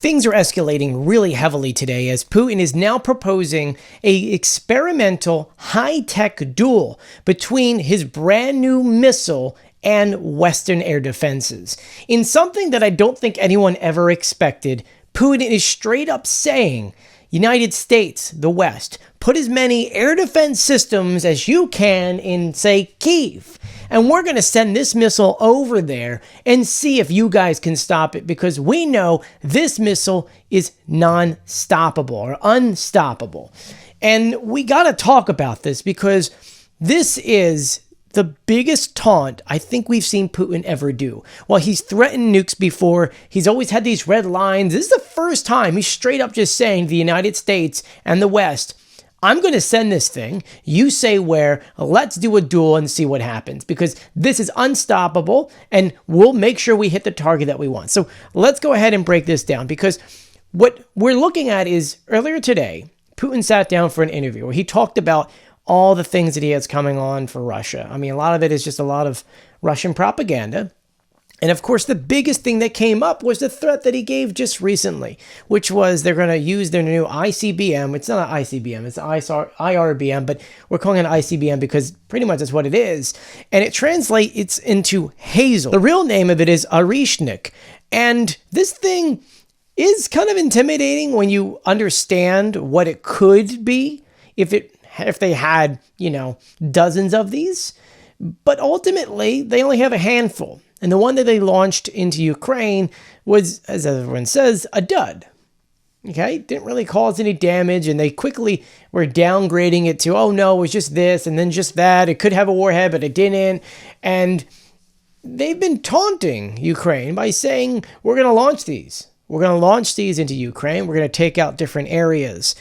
Things are escalating really heavily today as Putin is now proposing an experimental high-tech duel between his brand new missile and Western air defenses. In something that I don't think anyone ever expected, Putin is straight up saying, United States, the West, put as many air defense systems as you can in, say, Kyiv. And we're going to send this missile over there and see if you guys can stop it, because we know this missile is non-stoppable or unstoppable. And we got to talk about this because this is the biggest taunt I think we've seen Putin ever do. While he's threatened nukes before, he's always had these red lines. This is the first time he's straight up just saying to the United States and the West, I'm going to send this thing. You say where. Let's do a duel and see what happens, because this is unstoppable and we'll make sure we hit the target that we want. So let's go ahead and break this down, because what we're looking at is earlier today, Putin sat down for an interview where he talked about all the things that he has coming on for Russia. I mean, a lot of it is just a lot of Russian propaganda. And of course, the biggest thing that came up was the threat that he gave just recently, which was they're going to use their new ICBM. It's not an ICBM, it's IRBM, but we're calling it an ICBM because pretty much that's what it is. And it translates into Hazel. The real name of it is Oreshnik. And this thing is kind of intimidating when you understand what it could be if they had, dozens of these. But ultimately, they only have a handful. And the one that they launched into Ukraine was, as everyone says, a dud. Okay? Didn't really cause any damage, and they quickly were downgrading it to, oh no, it was just this and then just that. It could have a warhead, but it didn't. And they've been taunting Ukraine by saying, we're going to launch these. We're going to launch these into Ukraine. We're going to take out different areas.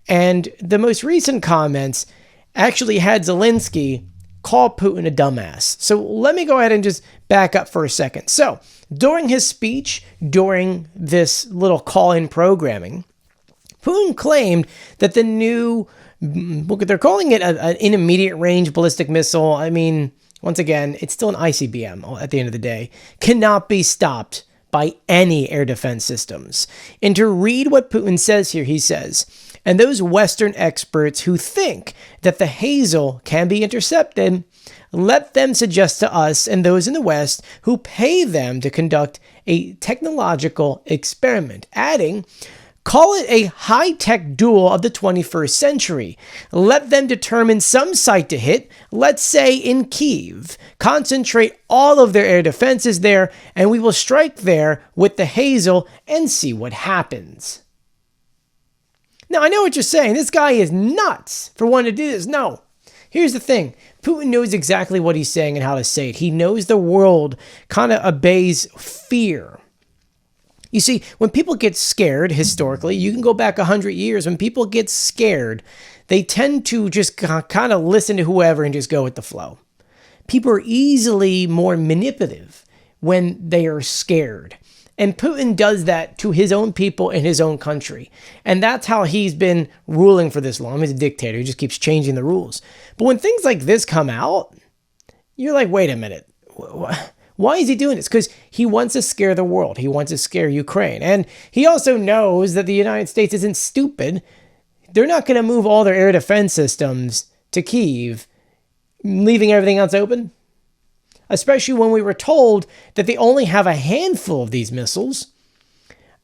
And the most recent comments actually had Zelensky call Putin a dumbass. So let me go ahead and just back up for a second. So during his speech, during this little call-in programming, Putin claimed that the new, they're calling it an intermediate range ballistic missile. I mean, once again, it's still an ICBM at the end of the day, cannot be stopped by any air defense systems. And to read what Putin says here, he says, and those Western experts who think that the Hazel can be intercepted, let them suggest to us and those in the West who pay them to conduct a technological experiment, adding, call it a high-tech duel of the 21st century. Let them determine some site to hit, let's say in Kyiv. Concentrate all of their air defenses there, and we will strike there with the Hazel and see what happens. Now, I know what you're saying. This guy is nuts for wanting to do this. No. Here's the thing. Putin knows exactly what he's saying and how to say it. He knows the world kind of obeys fear. You see, when people get scared, historically, you can go back 100 years. When people get scared, they tend to just kind of listen to whoever and just go with the flow. People are easily more manipulative when they are scared. And Putin does that to his own people in his own country. And that's how he's been ruling for this long. He's a dictator. He just keeps changing the rules. But when things like this come out, you're like, wait a minute. Why is he doing this? Because he wants to scare the world. He wants to scare Ukraine. And he also knows that the United States isn't stupid. They're not going to move all their air defense systems to Kyiv, leaving everything else open. Especially when we were told that they only have a handful of these missiles,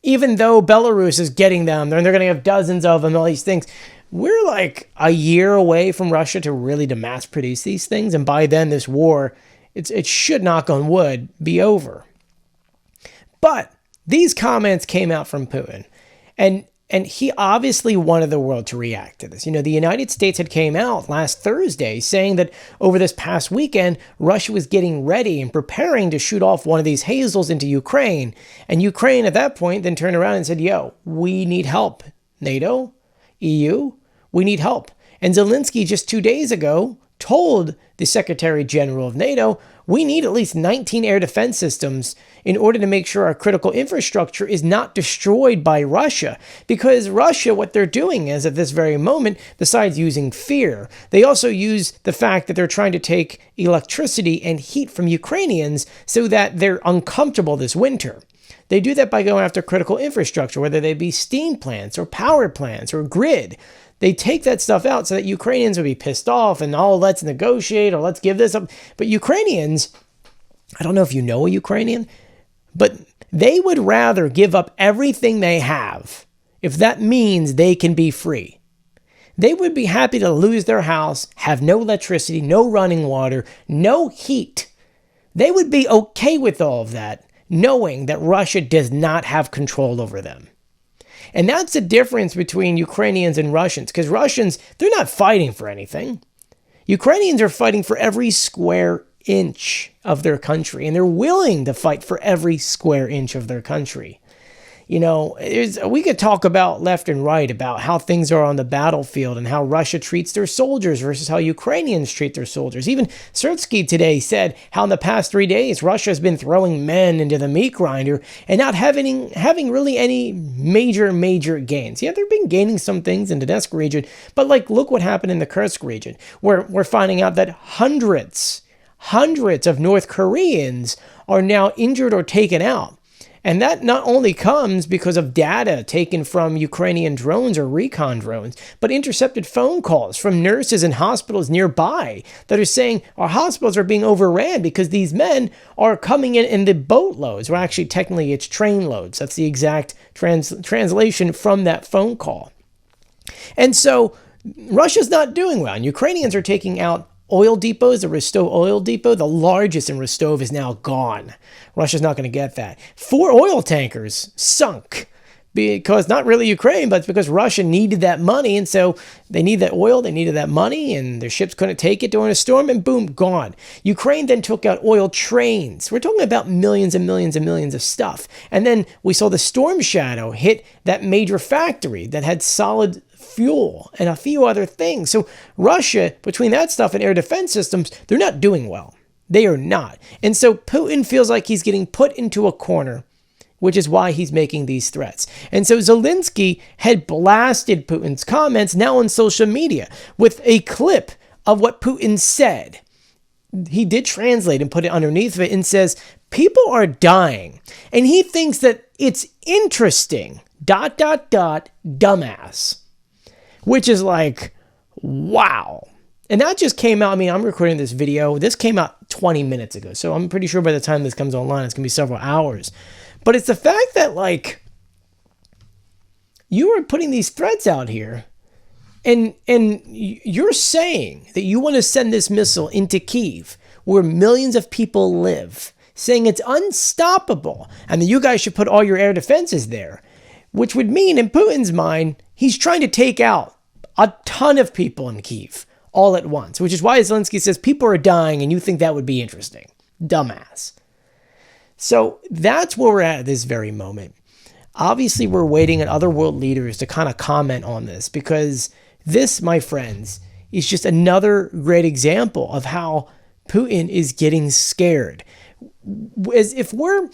even though Belarus is getting them, and they're going to have dozens of them, all these things. We're like a year away from Russia to mass produce these things, and by then this war, it should, knock on wood, be over. But these comments came out from Putin, and he obviously wanted the world to react to this. The United States had came out last Thursday saying that over this past weekend, Russia was getting ready and preparing to shoot off one of these Hazels into Ukraine. And Ukraine at that point then turned around and said, yo, we need help. NATO, EU, we need help. And Zelensky just 2 days ago told the Secretary General of NATO, we need at least 19 air defense systems in order to make sure our critical infrastructure is not destroyed by Russia. Because Russia, what they're doing is at this very moment, besides using fear, they also use the fact that they're trying to take electricity and heat from Ukrainians so that they're uncomfortable this winter. They do that by going after critical infrastructure, whether they be steam plants or power plants or grid. They take that stuff out so that Ukrainians would be pissed off and, oh, let's negotiate or let's give this up. But Ukrainians, I don't know if you know a Ukrainian, but they would rather give up everything they have if that means they can be free. They would be happy to lose their house, have no electricity, no running water, no heat. They would be okay with all of that, knowing that Russia does not have control over them. And that's the difference between Ukrainians and Russians, because Russians, they're not fighting for anything. Ukrainians are fighting for every square inch of their country, and they're willing to fight for every square inch of their country. You know, we could talk about left and right about how things are on the battlefield and how Russia treats their soldiers versus how Ukrainians treat their soldiers. Even Sersky today said how in the past 3 days, Russia has been throwing men into the meat grinder and not having really any major gains. Yeah, they've been gaining some things in the Donetsk region, but like, look what happened in the Kursk region, where we're finding out that hundreds of North Koreans are now injured or taken out. And that not only comes because of data taken from Ukrainian drones or recon drones, but intercepted phone calls from nurses in hospitals nearby that are saying our hospitals are being overran because these men are coming in the boatloads. Well, actually, technically, it's train loads. That's the exact translation from that phone call. And so Russia's not doing well. And Ukrainians are taking out oil depots. The Rostov oil depot, the largest in Rostov, is now gone. Russia's not going to get that. 4 oil tankers sunk because not really Ukraine, but it's because Russia needed that money. And so they need that oil, they needed that money, and their ships couldn't take it during a storm, and boom, gone. Ukraine then took out oil trains. We're talking about millions and millions and millions of stuff. And then we saw the storm shadow hit that major factory that had solid fuel and a few other things. So Russia, between that stuff and air defense systems, they're not doing well. They are not. And so Putin feels like he's getting put into a corner, which is why he's making these threats. And so Zelensky had blasted Putin's comments now on social media with a clip of what Putin said. He did translate and put it underneath of it and says, people are dying. And he thinks that it's interesting, ... dumbass. Which is like, wow. And that just came out. I mean, I'm recording this video. This came out 20 minutes ago. So I'm pretty sure by the time this comes online, it's going to be several hours. But it's the fact that, like, you are putting these threats out here. And you're saying that you want to send this missile into Kyiv, where millions of people live, saying it's unstoppable. And that you guys should put all your air defenses there. Which would mean, in Putin's mind, he's trying to take out a ton of people in Kyiv all at once, which is why Zelensky says people are dying and you think that would be interesting. Dumbass. So that's where we're at this very moment. Obviously, we're waiting on other world leaders to kind of comment on this, because this, my friends, is just another great example of how Putin is getting scared. As if we're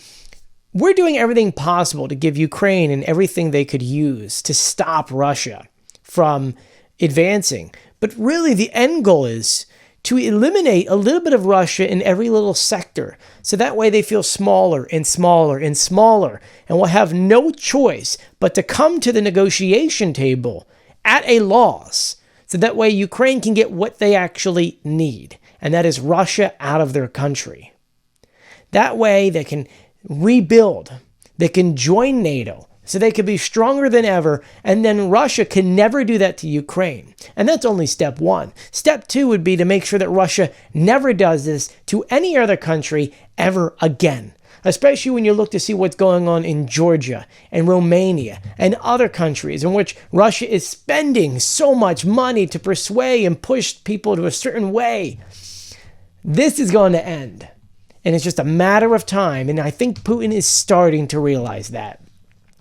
doing everything possible to give Ukraine and everything they could use to stop Russia from advancing. But really, the end goal is to eliminate a little bit of Russia in every little sector. So that way they feel smaller and smaller and smaller, and will have no choice but to come to the negotiation table at a loss. So that way Ukraine can get what they actually need, and that is Russia out of their country. That way they can rebuild. They can join NATO so they could be stronger than ever, and then Russia can never do that to Ukraine. And that's only step 1. Step 2 would be to make sure that Russia never does this to any other country ever again, especially when you look to see what's going on in Georgia and Romania and other countries in which Russia is spending so much money to persuade and push people to a certain way. This is going to end. And it's just a matter of time. And I think Putin is starting to realize that.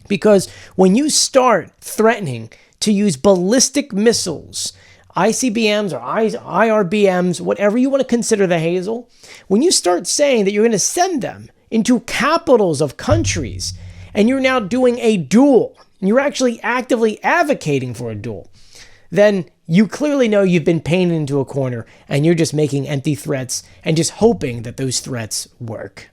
Because when you start threatening to use ballistic missiles, ICBMs or IRBMs, whatever you want to consider the Hazel, when you start saying that you're going to send them into capitals of countries, and you're now doing a duel, and you're actually actively advocating for a duel, then you clearly know you've been painted into a corner, and you're just making empty threats and just hoping that those threats work.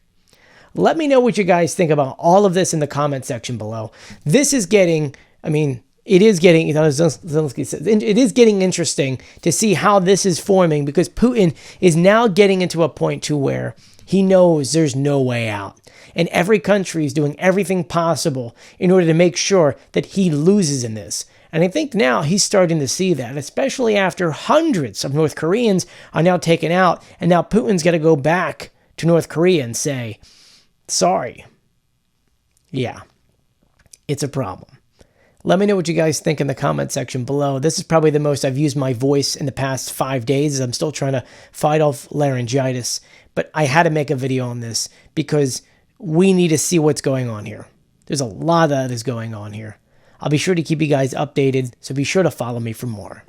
Let me know what you guys think about all of this in the comment section below. This is getting, I mean, it is getting, Zelensky says, it is getting interesting to see how this is forming, because Putin is now getting into a point to where he knows there's no way out. And every country is doing everything possible in order to make sure that he loses in this. And I think now he's starting to see that, especially after hundreds of North Koreans are now taken out. And now Putin's got to go back to North Korea and say, sorry. Yeah, it's a problem. Let me know what you guys think in the comment section below. This is probably the most I've used my voice in the past 5 days, as I'm still trying to fight off laryngitis. But I had to make a video on this because we need to see what's going on here. There's a lot that is going on here. I'll be sure to keep you guys updated, so be sure to follow me for more.